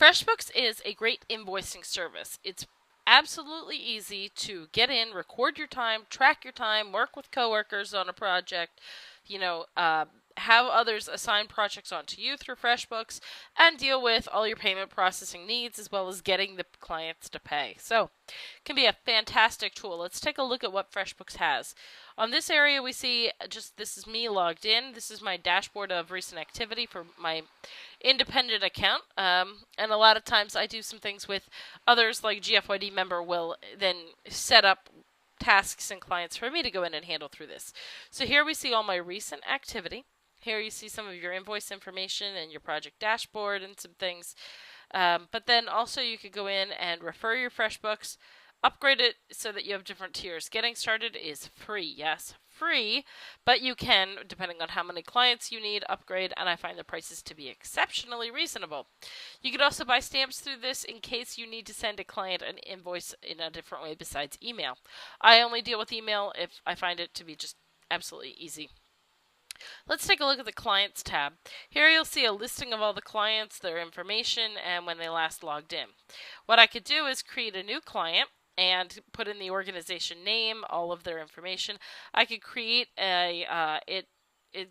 FreshBooks is a great invoicing service. It's absolutely easy to get in, record your time, track your time, work with coworkers on a project, have others assign projects onto you through FreshBooks, and deal with all your payment processing needs as well as getting the clients to pay. So, it can be a fantastic tool. Let's take a look at what FreshBooks has. On this area, we see this is me logged in. This is my dashboard of recent activity for my independent account. And a lot of times I do some things with others, like GFYD member will then set up tasks and clients for me to go in and handle through this. So here we see all my recent activity. Here you see some of your invoice information and your project dashboard and some things. But then also you could go in and refer your FreshBooks, upgrade it so that you have different tiers. Getting started is free, yes, free, but you can, depending on how many clients you need, upgrade, and I find the prices to be exceptionally reasonable. You could also buy stamps through this in case you need to send a client an invoice in a different way besides email. I only deal with email if I find it to be just absolutely easy. Let's take a look at the Clients tab. Here you'll see a listing of all the clients, their information, and when they last logged in. What I could do is create a new client and put in the organization name, all of their information. I could create it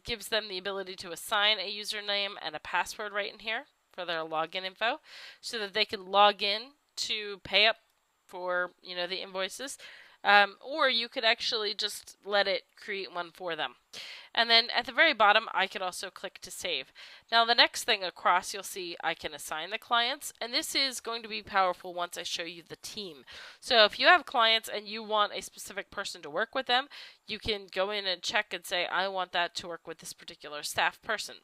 gives them the ability to assign a username and a password right in here for their login info so that they can log in to pay up for, the invoices. Or you could actually just let it create one for them. And then at the very bottom, I could also click to save. Now the next thing across, you'll see I can assign the clients, and this is going to be powerful once I show you the team. So if you have clients and you want a specific person to work with them, you can go in and check and say, I want that to work with this particular staff person.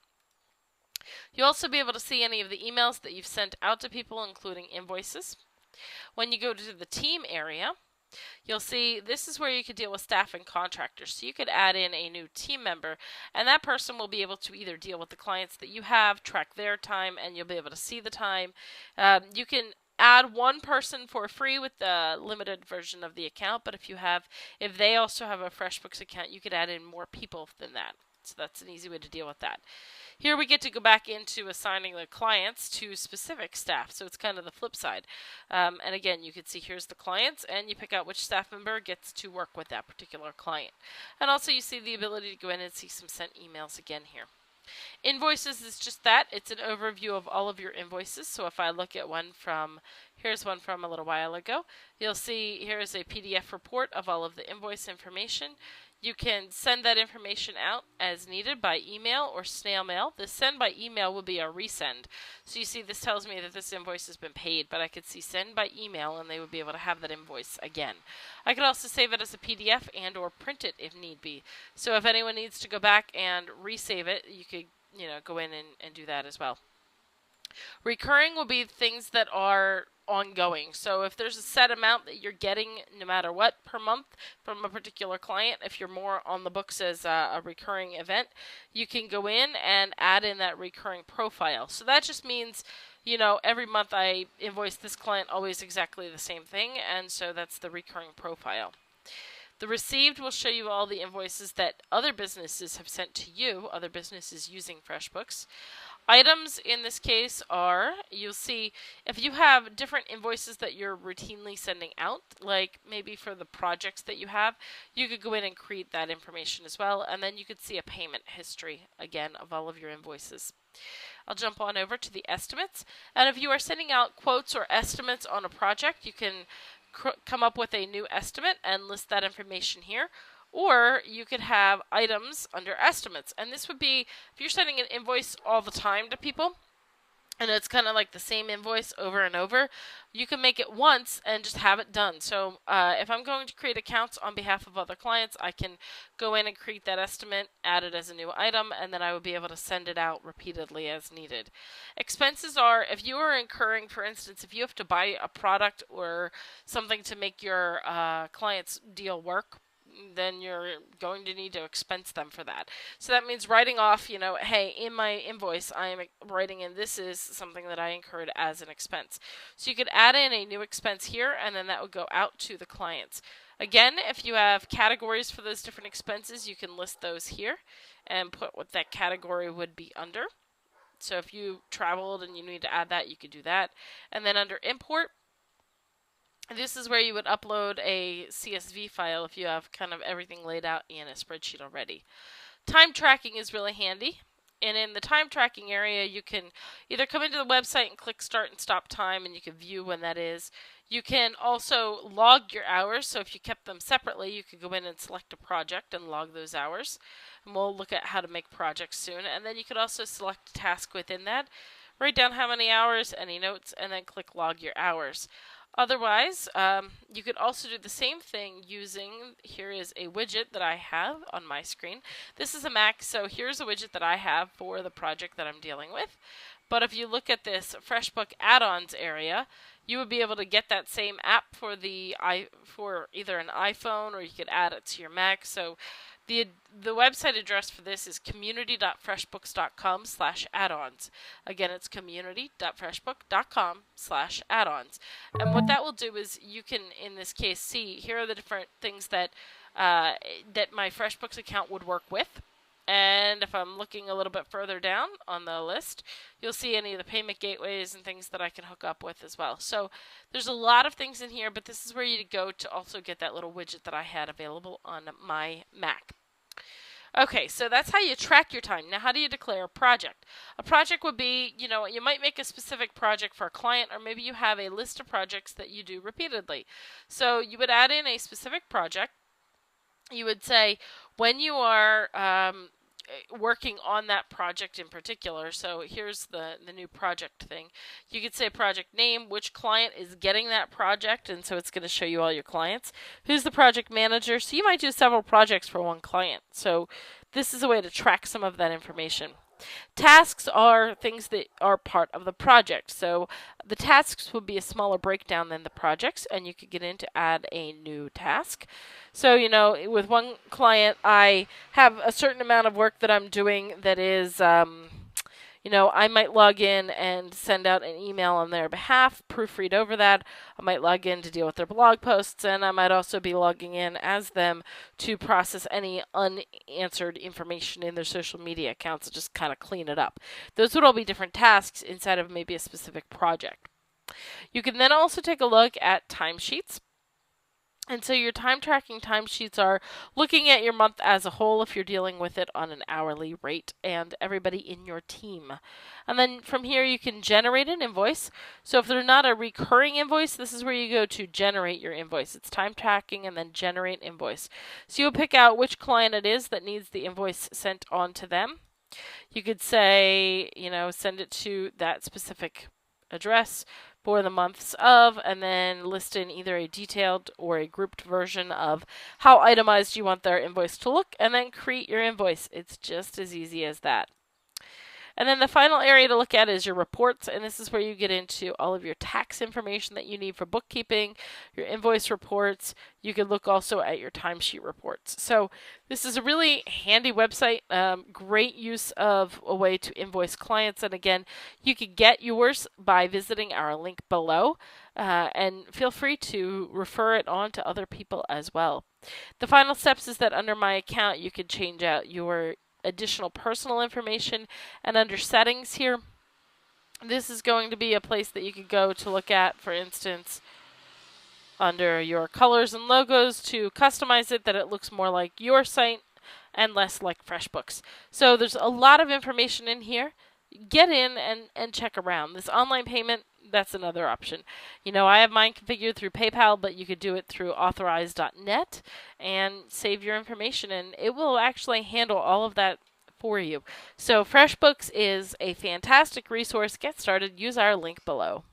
You'll also be able to see any of the emails that you've sent out to people, including invoices. When you go to the team area, you'll see this is where you could deal with staff and contractors. So you could add in a new team member, and that person will be able to either deal with the clients that you have, track their time, and you'll be able to see the time. You can add one person for free with the limited version of the account, but if they also have a FreshBooks account, you could add in more people than that. So that's an easy way to deal with that. Here we get to go back into assigning the clients to specific staff, so it's kind of the flip side. And again, you can see here's the clients, and you pick out which staff member gets to work with that particular client. And also you see the ability to go in and see some sent emails again here. Invoices is just that. It's an overview of all of your invoices. So if I look at here's one from a little while ago, you'll see here's a PDF report of all of the invoice information. You can send that information out as needed by email or snail mail. The send by email will be a resend. So you see this tells me that this invoice has been paid, but I could see send by email and they would be able to have that invoice again. I could also save it as a PDF and or print it if need be. So if anyone needs to go back and resave it, you could go in and do that as well. Recurring will be things that are ongoing. So if there's a set amount that you're getting no matter what per month from a particular client, if you're more on the books as a recurring event, you can go in and add in that recurring profile. So that just means, every month I invoice this client always exactly the same thing, and so that's the recurring profile. The received will show you all the invoices that other businesses have sent to you, other businesses using FreshBooks. Items in this case are, you'll see if you have different invoices that you're routinely sending out, like maybe for the projects that you have, you could go in and create that information as well, and then you could see a payment history again of all of your invoices. I'll jump on over to the estimates, and if you are sending out quotes or estimates on a project, you can come up with a new estimate and list that information here. Or you could have items under estimates. And this would be, if you're sending an invoice all the time to people, and it's kind of like the same invoice over and over, you can make it once and just have it done. So if I'm going to create accounts on behalf of other clients, I can go in and create that estimate, add it as a new item, and then I would be able to send it out repeatedly as needed. Expenses are, if you are incurring, for instance, if you have to buy a product or something to make your client's deal work, then you're going to need to expense them for that. So that means writing off, hey, in my invoice, I am writing in this is something that I incurred as an expense. So you could add in a new expense here, and then that would go out to the clients. Again, if you have categories for those different expenses, you can list those here and put what that category would be under. So if you traveled and you need to add that, you could do that. And then under import, this is where you would upload a CSV file if you have kind of everything laid out in a spreadsheet already. Time tracking is really handy. And in the time tracking area, you can either come into the website and click start and stop time, and you can view when that is. You can also log your hours. So if you kept them separately, you could go in and select a project and log those hours. And we'll look at how to make projects soon. And then you could also select a task within that, write down how many hours, any notes, and then click log your hours. Otherwise, you could also do the same thing using, here is a widget that I have on my screen. This is a Mac, so here's a widget that I have for the project that I'm dealing with. But if you look at this FreshBook add-ons area, you would be able to get that same app for either an iPhone, or you could add it to your Mac. So the website address for this is community.freshbooks.com/add-ons. Again, it's community.freshbook.com/add-ons. And what that will do is you can, in this case, see here are the different things that that my FreshBooks account would work with. And if I'm looking a little bit further down on the list, you'll see any of the payment gateways and things that I can hook up with as well. So there's a lot of things in here, but this is where you go to also get that little widget that I had available on my Mac. Okay, so that's how you track your time. Now, how do you declare a project? A project would be, you might make a specific project for a client, or maybe you have a list of projects that you do repeatedly. So you would add in a specific project. You would say when you are working on that project in particular. So here's the new project thing. You could say project name, which client is getting that project, and so it's going to show you all your clients. Who's the project manager? So you might do several projects for one client. So this is a way to track some of that information. Tasks are things that are part of the project. So the tasks would be a smaller breakdown than the projects, and you could get in to add a new task. So, with one client, I have a certain amount of work that I'm doing that is, I might log in and send out an email on their behalf, proofread over that. I might log in to deal with their blog posts, and I might also be logging in as them to process any unanswered information in their social media accounts and just kind of clean it up. Those would all be different tasks inside of maybe a specific project. You can then also take a look at timesheets. And so your time tracking timesheets are looking at your month as a whole if you're dealing with it on an hourly rate and everybody in your team. And then from here you can generate an invoice. So if they're not a recurring invoice, this is where you go to generate your invoice. It's time tracking and then generate invoice. So you'll pick out which client it is that needs the invoice sent on to them. You could say, send it to that specific address for the months of, and then list in either a detailed or a grouped version of how itemized you want their invoice to look, and then create your invoice. It's just as easy as that. And then the final area to look at is your reports, and this is where you get into all of your tax information that you need for bookkeeping, your invoice reports. You can look also at your timesheet reports. So this is a really handy website, great use of a way to invoice clients. And again, you can get yours by visiting our link below, and feel free to refer it on to other people as well. The final steps is that under my account, you can change out your additional personal information, and under settings here, this is going to be a place that you could go to look at, for instance, under your colors and logos to customize it that it looks more like your site and less like FreshBooks. So there's a lot of information in here. Get in and check around. This online payment, that's another option. I have mine configured through PayPal, but you could do it through authorize.net and save your information, and it will actually handle all of that for you. So FreshBooks is a fantastic resource. Get started. Use our link below.